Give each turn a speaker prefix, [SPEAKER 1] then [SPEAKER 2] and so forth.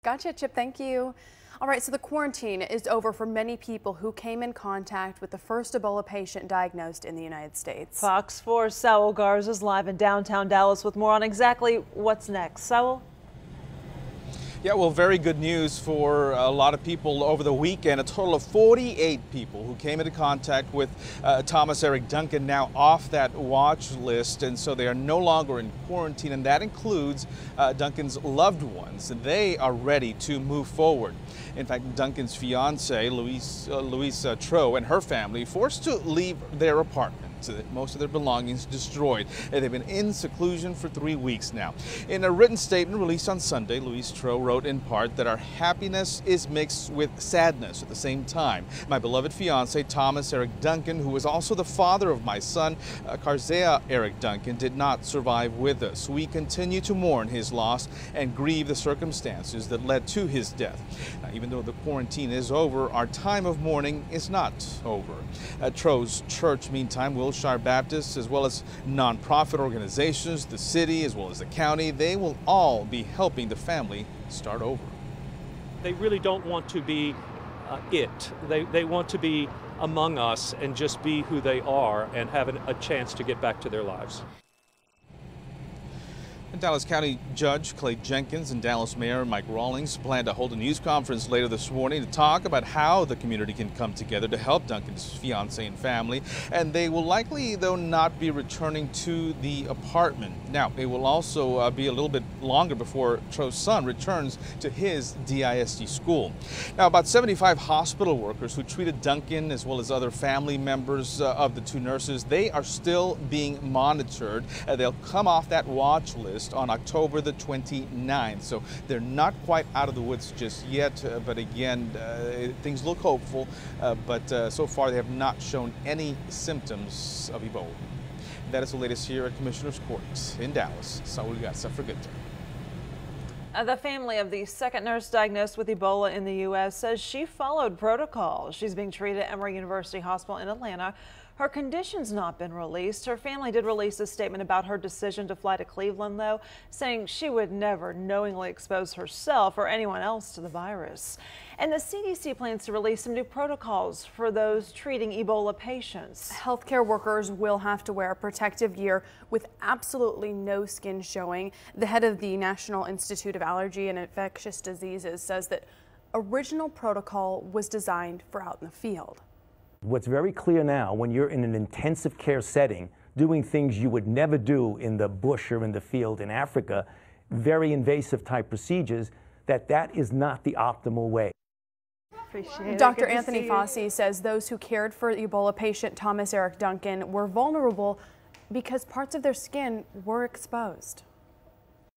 [SPEAKER 1] Gotcha, Chip. Thank you. All right, so the quarantine is over for many people who came in contact with the first Ebola patient diagnosed in the United States.
[SPEAKER 2] Fox 4's Saul Garza is live in downtown Dallas with more on exactly what's next. Saul?
[SPEAKER 3] Yeah, well, very good news for a lot of people over the weekend. A total of 48 people who came into contact with Thomas Eric Duncan now off that watch list, and so they are no longer in quarantine, and that includes Duncan's loved ones. They are ready to move forward. In fact, Duncan's fiance, Louise Tro, and her family forced to leave their apartment. Most of their belongings destroyed. They've been in seclusion for 3 weeks now. In a written statement released on Sunday, Louise Tro wrote in part that our happiness is mixed with sadness at the same time. My beloved fiance, Thomas Eric Duncan, who was also the father of my son, Karzea Eric Duncan, did not survive with us. We continue to mourn his loss and grieve the circumstances that led to his death. Now, even though the quarantine is over, our time of mourning is not over. Tro's church, meantime, will Wilshire Baptist, as well as nonprofit organizations, the city, as well as the county, they will all be helping the family start over.
[SPEAKER 4] They really don't want to be They want to be among us and just be who they are and have a chance to get back to their lives.
[SPEAKER 3] Dallas County Judge Clay Jenkins and Dallas Mayor Mike Rawlings plan to hold a news conference later this morning to talk about how the community can come together to help Duncan's fiance and family. And they will likely, though, not be returning to the apartment. Now, it will also be a little bit longer before Tro's son returns to his DISD school. Now, about 75 hospital workers who treated Duncan, as well as other family members of the two nurses, they are still being monitored. They'll come off that watch list on October the 29th, so they're not quite out of the woods just yet, but again, things look hopeful, but so far they have not shown any symptoms of Ebola. That is the latest here at Commissioner's Court in Dallas. Saul Garza for Good Day.
[SPEAKER 2] The family of the second nurse diagnosed with Ebola in the U.S. says she followed protocol. She's being treated at Emory University Hospital in Atlanta. Her condition's not been released. Her family did release a statement about her decision to fly to Cleveland, though, saying she would never knowingly expose herself or anyone else to the virus. And the CDC plans to release some new protocols for those treating Ebola patients.
[SPEAKER 1] Healthcare workers will have to wear protective gear with absolutely no skin showing. The head of the National Institute of Allergy and Infectious Diseases says that original protocol was designed for out in the field.
[SPEAKER 5] What's very clear now, when you're in an intensive care setting, doing things you would never do in the bush or in the field in Africa, very invasive type procedures, that is not the optimal way.
[SPEAKER 1] Dr. Anthony Fossey says those who cared for Ebola patient Thomas Eric Duncan were vulnerable because parts of their skin were exposed.